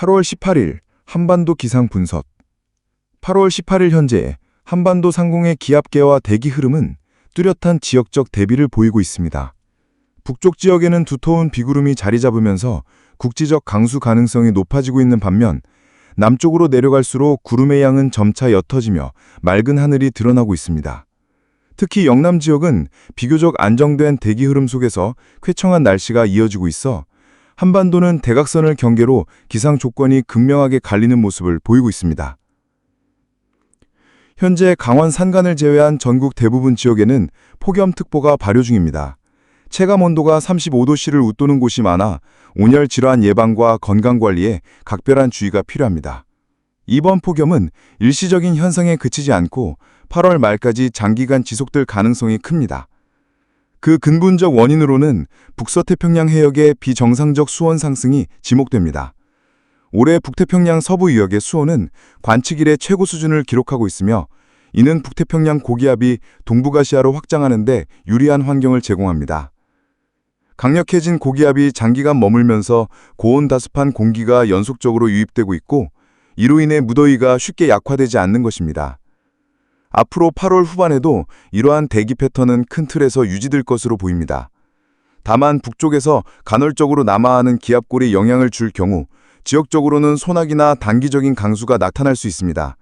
8월 18일 한반도 기상 분석. 8월 18일 현재 한반도 상공의 기압계와 대기 흐름은 뚜렷한 지역적 대비를 보이고 있습니다. 북쪽 지역에는 두터운 비구름이 자리 잡으면서 국지적 강수 가능성이 높아지고 있는 반면 남쪽으로 내려갈수록 구름의 양은 점차 옅어지며 맑은 하늘이 드러나고 있습니다. 특히 영남 지역은 비교적 안정된 대기 흐름 속에서 쾌청한 날씨가 이어지고 있어 한반도는 대각선을 경계로 기상 조건이 극명하게 갈리는 모습을 보이고 있습니다. 현재 강원 산간을 제외한 전국 대부분 지역에는 폭염특보가 발효 중입니다. 체감온도가 35도씨를 웃도는 곳이 많아 온열 질환 예방과 건강관리에 각별한 주의가 필요합니다. 이번 폭염은 일시적인 현상에 그치지 않고 8월 말까지 장기간 지속될 가능성이 큽니다. 그 근본적 원인으로는 북서태평양 해역의 비정상적 수온 상승이 지목됩니다. 올해 북태평양 서부 유역의 수온은 관측 이래 최고 수준을 기록하고 있으며 이는 북태평양 고기압이 동북아시아로 확장하는 데 유리한 환경을 제공합니다. 강력해진 고기압이 장기간 머물면서 고온다습한 공기가 연속적으로 유입되고 있고 이로 인해 무더위가 쉽게 약화되지 않는 것입니다. 앞으로 8월 후반에도 이러한 대기 패턴은 큰 틀에서 유지될 것으로 보입니다. 다만 북쪽에서 간헐적으로 남하하는 기압골이 영향을 줄 경우 지역적으로는 소나기나 단기적인 강수가 나타날 수 있습니다.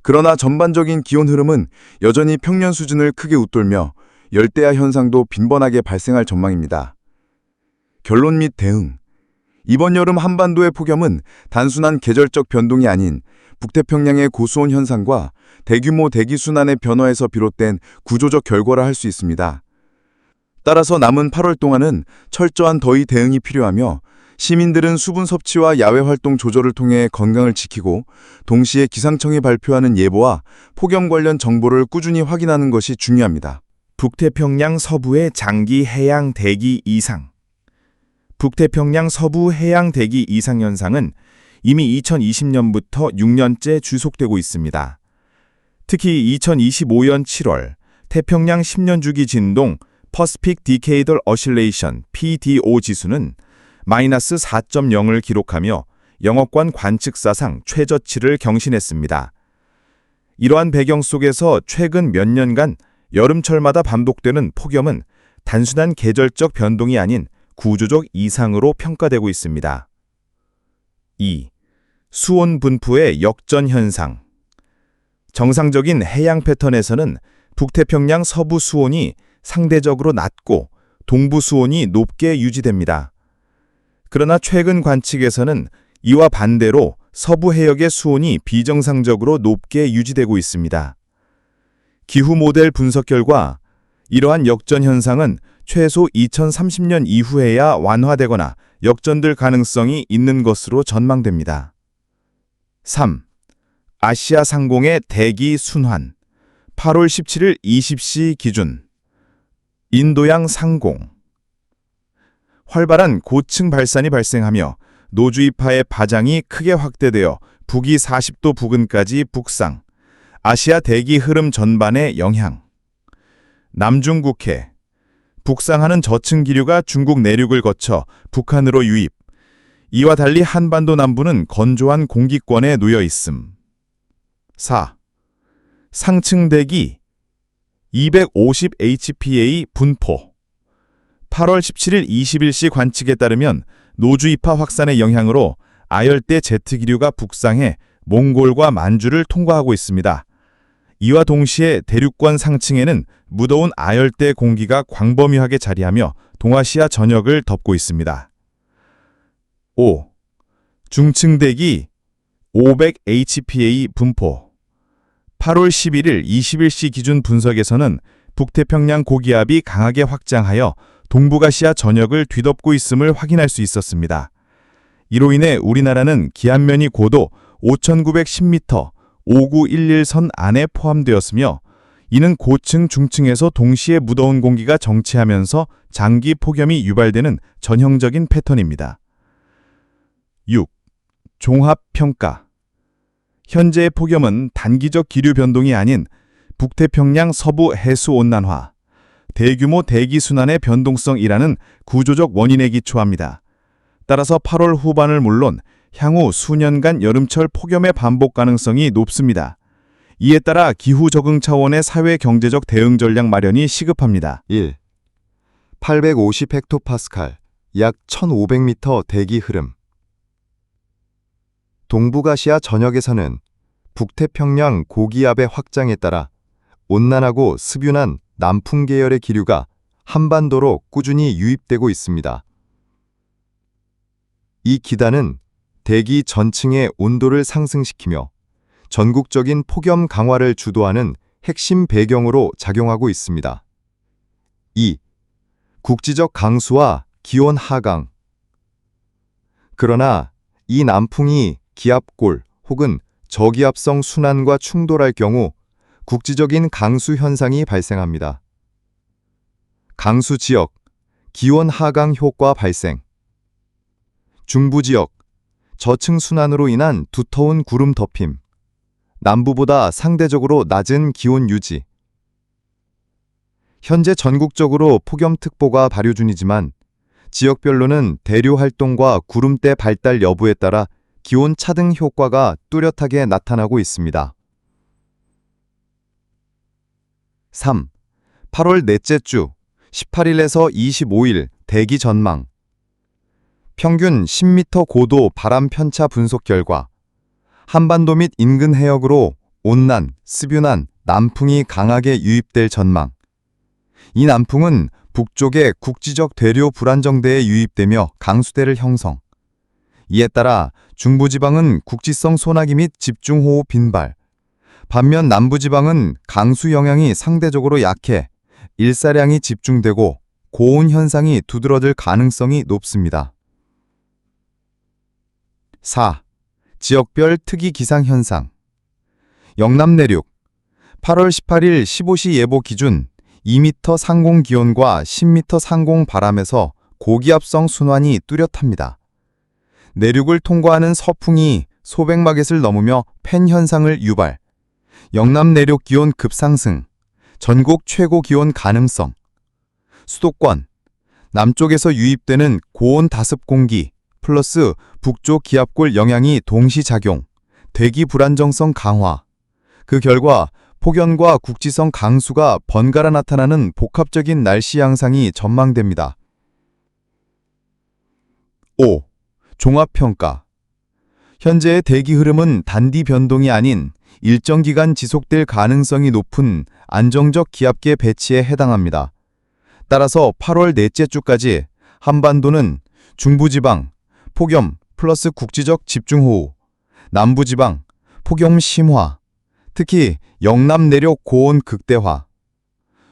그러나 전반적인 기온 흐름은 여전히 평년 수준을 크게 웃돌며 열대야 현상도 빈번하게 발생할 전망입니다. 결론 및 대응. 이번 여름 한반도의 폭염은 단순한 계절적 변동이 아닌 북태평양의 고수온 현상과 대규모 대기 순환의 변화에서 비롯된 구조적 결과라 할 수 있습니다. 따라서 남은 8월 동안은 철저한 더위 대응이 필요하며 시민들은 수분 섭취와 야외 활동 조절을 통해 건강을 지키고 동시에 기상청이 발표하는 예보와 폭염 관련 정보를 꾸준히 확인하는 것이 중요합니다. 북태평양 서부의 장기 해양 대기 이상. 북태평양 서부 해양 대기 이상 현상은 이미 2020년부터 6년째 지속되고 있습니다. 특히 2025년 7월 태평양 10년 주기 진동 Pacific Decadal Oscillation PDO 지수는 마이너스 4.0을 기록하며 영업관 관측사상 최저치를 경신했습니다. 이러한 배경 속에서 최근 몇 년간 여름철마다 반복되는 폭염은 단순한 계절적 변동이 아닌 구조적 이상으로 평가되고 있습니다. 2. 수온 분포의 역전 현상. 정상적인 해양 패턴에서는 북태평양 서부 수온이 상대적으로 낮고 동부 수온이 높게 유지됩니다. 그러나 최근 관측에서는 이와 반대로 서부 해역의 수온이 비정상적으로 높게 유지되고 있습니다. 기후 모델 분석 결과 이러한 역전 현상은 최소 2030년 이후에야 완화되거나 역전될 가능성이 있는 것으로 전망됩니다. 3. 아시아 상공의 대기 순환. 8월 17일 20시 기준. 인도양 상공. 활발한 고층 발산이 발생하며 노주이파의 바장이 크게 확대되어 북위 40도 부근까지 북상. 아시아 대기 흐름 전반에 영향. 남중국해. 북상하는 저층 기류가 중국 내륙을 거쳐 북한으로 유입. 이와 달리 한반도 남부는 건조한 공기권에 놓여 있음. 4. 상층 대기 250 HPA 분포. 8월 17일 21시 관측에 따르면 노주이파 확산의 영향으로 아열대 제트기류가 북상해 몽골과 만주를 통과하고 있습니다. 이와 동시에 대륙권 상층에는 무더운 아열대 공기가 광범위하게 자리하며 동아시아 전역을 덮고 있습니다. 5. 중층 대기 500 HPA 분포. 8월 11일 21시 기준 분석에서는 북태평양 고기압이 강하게 확장하여 동북아시아 전역을 뒤덮고 있음을 확인할 수 있었습니다. 이로 인해 우리나라는 기압면이 고도 5,910m 5911선 안에 포함되었으며 이는 고층, 중층에서 동시에 무더운 공기가 정체하면서 장기 폭염이 유발되는 전형적인 패턴입니다. 6. 종합평가. 현재의 폭염은 단기적 기류 변동이 아닌 북태평양 서부 해수온난화, 대규모 대기순환의 변동성이라는 구조적 원인에 기초합니다. 따라서 8월 후반을 물론 향후 수년간 여름철 폭염의 반복 가능성이 높습니다. 이에 따라 기후 적응 차원의 사회 경제적 대응 전략 마련이 시급합니다. 1. 850 헥토파스칼, 약 1500m 대기 흐름. 동북아시아 전역에서는 북태평양 고기압의 확장에 따라 온난하고 습윤한 남풍 계열의 기류가 한반도로 꾸준히 유입되고 있습니다. 이 기단은 대기 전층의 온도를 상승시키며 전국적인 폭염 강화를 주도하는 핵심 배경으로 작용하고 있습니다. 2. 국지적 강수와 기온 하강. 그러나 이 남풍이 기압골 혹은 저기압성 순환과 충돌할 경우 국지적인 강수 현상이 발생합니다. 강수 지역, 기온 하강 효과 발생. 중부 지역, 저층 순환으로 인한 두터운 구름 덮임. 남부보다 상대적으로 낮은 기온 유지. 현재 전국적으로 폭염특보가 발효 중이지만 지역별로는 대류 활동과 구름대 발달 여부에 따라 기온 차등 효과가 뚜렷하게 나타나고 있습니다. 3. 8월 넷째 주 18일에서 25일 대기 전망. 평균 10m 고도 바람 편차 분석 결과 한반도 및 인근 해역으로 온난, 습윤한 남풍이 강하게 유입될 전망. 이 남풍은 북쪽의 국지적 대류 불안정대에 유입되며 강수대를 형성. 이에 따라 중부지방은 국지성 소나기 및 집중호우 빈발. 반면 남부지방은 강수 영향이 상대적으로 약해 일사량이 집중되고 고온 현상이 두드러질 가능성이 높습니다. 4. 지역별 특이 기상 현상. 영남 내륙 8월 18일 15시 예보 기준 2m 상공 기온과 10m 상공 바람에서 고기압성 순환이 뚜렷합니다. 내륙을 통과하는 서풍이 소백마겟을 넘으며 팬 현상을 유발. 영남 내륙 기온 급상승. 전국 최고 기온 가능성. 수도권 남쪽에서 유입되는 고온 다습 공기 플러스 북쪽 기압골 영향이 동시작용. 대기 불안정성 강화. 그 결과 폭염과 국지성 강수가 번갈아 나타나는 복합적인 날씨 양상이 전망됩니다. 5. 종합평가. 현재의 대기 흐름은 단기 변동이 아닌 일정 기간 지속될 가능성이 높은 안정적 기압계 배치에 해당합니다. 따라서 8월 넷째 주까지 한반도는 중부지방, 폭염 플러스 국지적 집중호우, 남부지방, 폭염 심화, 특히 영남 내륙 고온 극대화,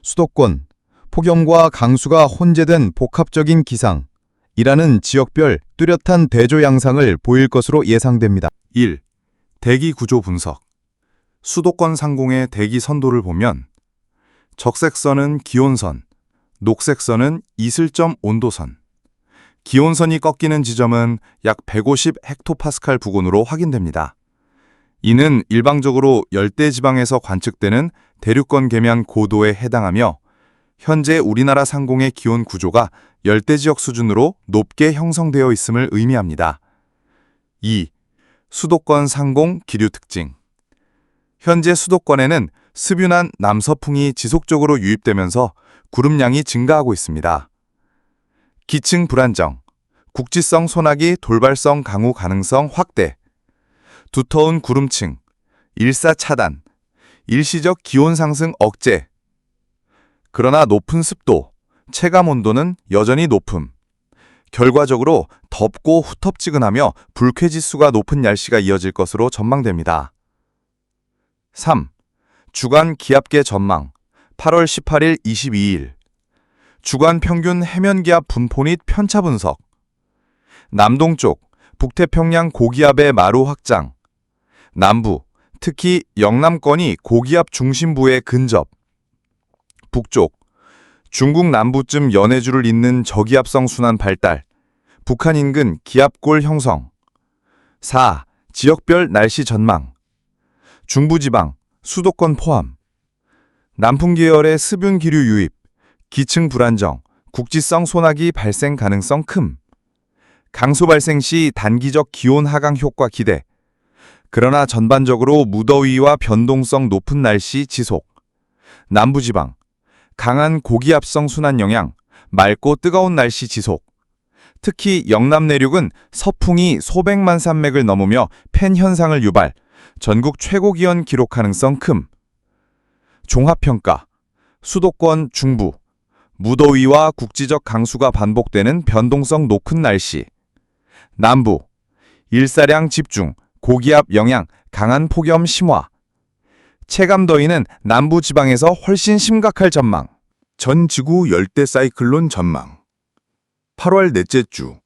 수도권, 폭염과 강수가 혼재된 복합적인 기상이라는 지역별 뚜렷한 대조 양상을 보일 것으로 예상됩니다. 1. 대기 구조 분석. 수도권 상공의 대기 선도를 보면 적색선은 기온선, 녹색선은 이슬점 온도선. 기온선이 꺾이는 지점은 약 150 헥토파스칼 부근으로 확인됩니다. 이는 일방적으로 열대지방에서 관측되는 대륙권 계면 고도에 해당하며 현재 우리나라 상공의 기온 구조가 열대지역 수준으로 높게 형성되어 있음을 의미합니다. 2. 수도권 상공 기류 특징. 현재 수도권에는 습윤한 남서풍이 지속적으로 유입되면서 구름량이 증가하고 있습니다. 기층 불안정, 국지성 소나기 돌발성 강우 가능성 확대, 두터운 구름층, 일사 차단, 일시적 기온 상승 억제. 그러나 높은 습도, 체감 온도는 여전히 높음. 결과적으로 덥고 후텁지근하며 불쾌지수가 높은 날씨가 이어질 것으로 전망됩니다. 3. 주간 기압계 전망 8월 18일 22일 주간 평균 해면기압 분포 및 편차 분석. 남동쪽 북태평양 고기압의 마루 확장. 남부, 특히 영남권이 고기압 중심부에 근접. 북쪽, 중국 남부쯤 연해주를 잇는 저기압성 순환 발달. 북한 인근 기압골 형성. 4. 지역별 날씨 전망. 중부지방, 수도권 포함. 남풍 계열의 습윤 기류 유입, 기층 불안정, 국지성 소나기 발생 가능성 큼. 강수 발생 시 단기적 기온 하강 효과 기대. 그러나 전반적으로 무더위와 변동성 높은 날씨 지속. 남부지방, 강한 고기압성 순환 영향, 맑고 뜨거운 날씨 지속. 특히 영남 내륙은 서풍이 소백만 산맥을 넘으며 팬 현상을 유발, 전국 최고 기온 기록 가능성 큼. 종합평가, 수도권 중부, 무더위와 국지적 강수가 반복되는 변동성 높은 날씨. 남부, 일사량 집중, 고기압 영향, 강한 폭염 심화. 체감 더위는 남부 지방에서 훨씬 심각할 전망. 전 지구 열대 사이클론 전망. 8월 넷째 주,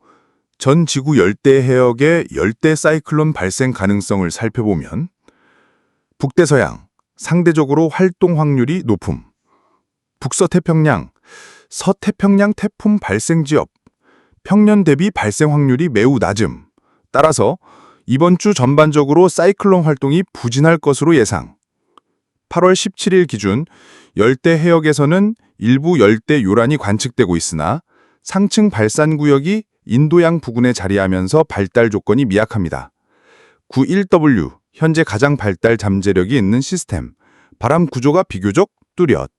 전 지구 열대 해역의 열대 사이클론 발생 가능성을 살펴보면 북대서양, 상대적으로 활동 확률이 높음. 북서태평양, 서태평양 태풍 발생 지역, 평년 대비 발생 확률이 매우 낮음. 따라서 이번 주 전반적으로 사이클론 활동이 부진할 것으로 예상. 8월 17일 기준 열대 해역에서는 일부 열대 요란이 관측되고 있으나 상층 발산 구역이 인도양 부근에 자리하면서 발달 조건이 미약합니다. 91W, 현재 가장 발달 잠재력이 있는 시스템, 바람 구조가 비교적 뚜렷.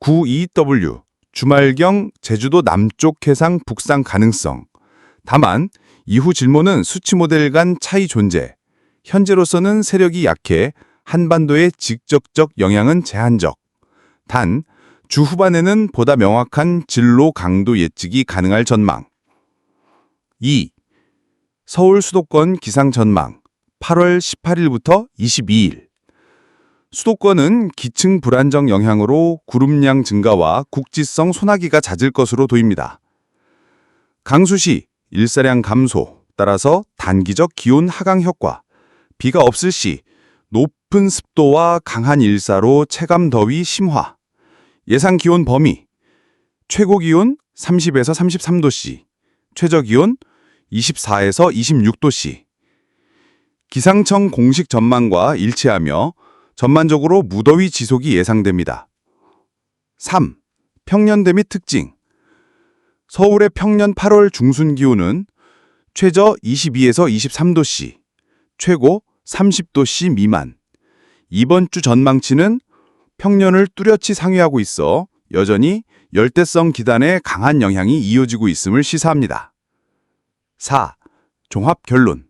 92W, 주말경 제주도 남쪽 해상 북상 가능성. 다만 이후 질문은 수치 모델 간 차이 존재. 현재로서는 세력이 약해 한반도의 직접적 영향은 제한적. 단, 주 후반에는 보다 명확한 진로 강도 예측이 가능할 전망. 2. 서울 수도권 기상 전망. 8월 18일부터 22일. 수도권은 기층 불안정 영향으로 구름량 증가와 국지성 소나기가 잦을 것으로 보입니다. 강수시 일사량 감소, 따라서 단기적 기온 하강 효과. 비가 없을 시 높은 습도와 강한 일사로 체감 더위 심화. 예상 기온 범위. 최고 기온 30에서 33도씨, 최저 기온 24에서 26도씨. 기상청 공식 전망과 일치하며 전반적으로 무더위 지속이 예상됩니다. 3. 평년대 및 특징. 서울의 평년 8월 중순 기온은 최저 22에서 23도씨, 최고 30도씨 미만. 이번 주 전망치는 평년을 뚜렷이 상회하고 있어 여전히 열대성 기단의 강한 영향이 이어지고 있음을 시사합니다. 4. 종합 결론.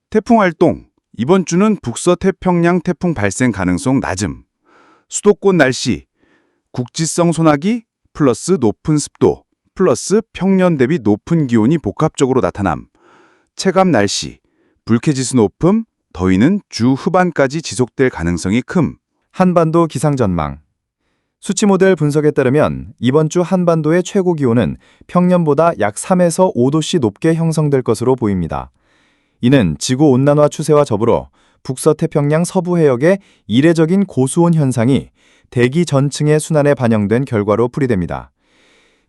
태풍 활동. 이번 주는 북서태평양 태풍 발생 가능성 낮음. 수도권 날씨. 국지성 소나기 플러스 높은 습도 플러스 평년 대비 높은 기온이 복합적으로 나타남. 체감 날씨. 불쾌지수 높음, 더위는 주 후반까지 지속될 가능성이 큼. 한반도 기상 전망. 수치 모델 분석에 따르면 이번 주 한반도의 최고 기온은 평년보다 약 3에서 5도씨 높게 형성될 것으로 보입니다. 이는 지구온난화 추세와 더불어 북서태평양 서부 해역의 이례적인 고수온 현상이 대기 전층의 순환에 반영된 결과로 풀이됩니다.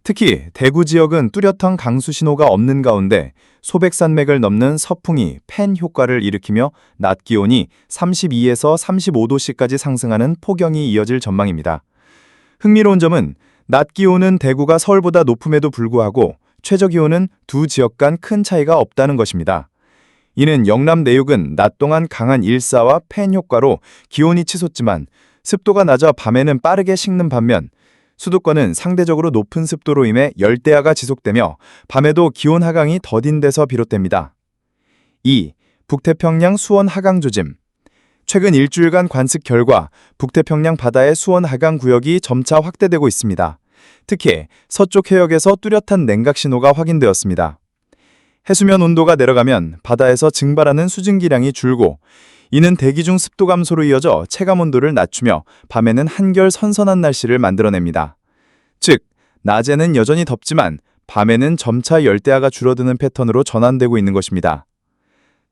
특히 대구 지역은 뚜렷한 강수 신호가 없는 가운데 소백산맥을 넘는 서풍이 팬 효과를 일으키며 낮 기온이 32에서 35도씨까지 상승하는 폭염이 이어질 전망입니다. 흥미로운 점은 낮 기온은 대구가 서울보다 높음에도 불구하고 최저 기온은 두 지역 간 큰 차이가 없다는 것입니다. 이는 영남 내륙은 낮 동안 강한 일사와 팬 효과로 기온이 치솟지만 습도가 낮아 밤에는 빠르게 식는 반면 수도권은 상대적으로 높은 습도로 인해 열대야가 지속되며 밤에도 기온 하강이 더딘 데서 비롯됩니다. 2. 북태평양 수원 하강 조짐. 최근 일주일간 관측 결과 북태평양 바다의 수원 하강 구역이 점차 확대되고 있습니다. 특히 서쪽 해역에서 뚜렷한 냉각 신호가 확인되었습니다. 해수면 온도가 내려가면 바다에서 증발하는 수증기량이 줄고 이는 대기 중 습도 감소로 이어져 체감 온도를 낮추며 밤에는 한결 선선한 날씨를 만들어냅니다. 즉, 낮에는 여전히 덥지만 밤에는 점차 열대야가 줄어드는 패턴으로 전환되고 있는 것입니다.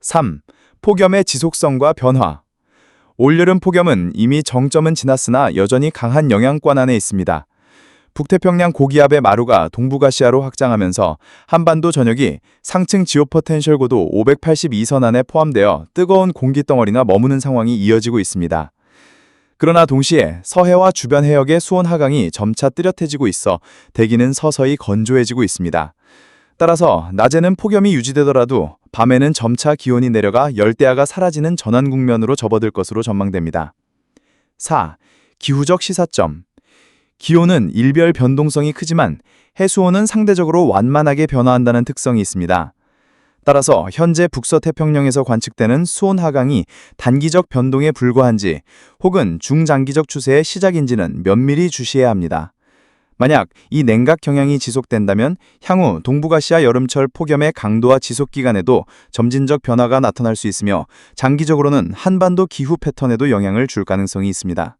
3. 폭염의 지속성과 변화. 올여름 폭염은 이미 정점은 지났으나 여전히 강한 영향권 안에 있습니다. 북태평양 고기압의 마루가 동북아시아로 확장하면서 한반도 전역이 상층 지오 포텐셜 고도 582선 안에 포함되어 뜨거운 공기덩어리나 머무는 상황이 이어지고 있습니다. 그러나 동시에 서해와 주변 해역의 수온 하강이 점차 뚜렷해지고 있어 대기는 서서히 건조해지고 있습니다. 따라서 낮에는 폭염이 유지되더라도 밤에는 점차 기온이 내려가 열대야가 사라지는 전환 국면으로 접어들 것으로 전망됩니다. 4. 기후적 시사점. 기온은 일별 변동성이 크지만 해수온은 상대적으로 완만하게 변화한다는 특성이 있습니다. 따라서 현재 북서태평양에서 관측되는 수온 하강이 단기적 변동에 불과한지 혹은 중장기적 추세의 시작인지는 면밀히 주시해야 합니다. 만약 이 냉각 경향이 지속된다면 향후 동북아시아 여름철 폭염의 강도와 지속 기간에도 점진적 변화가 나타날 수 있으며 장기적으로는 한반도 기후 패턴에도 영향을 줄 가능성이 있습니다.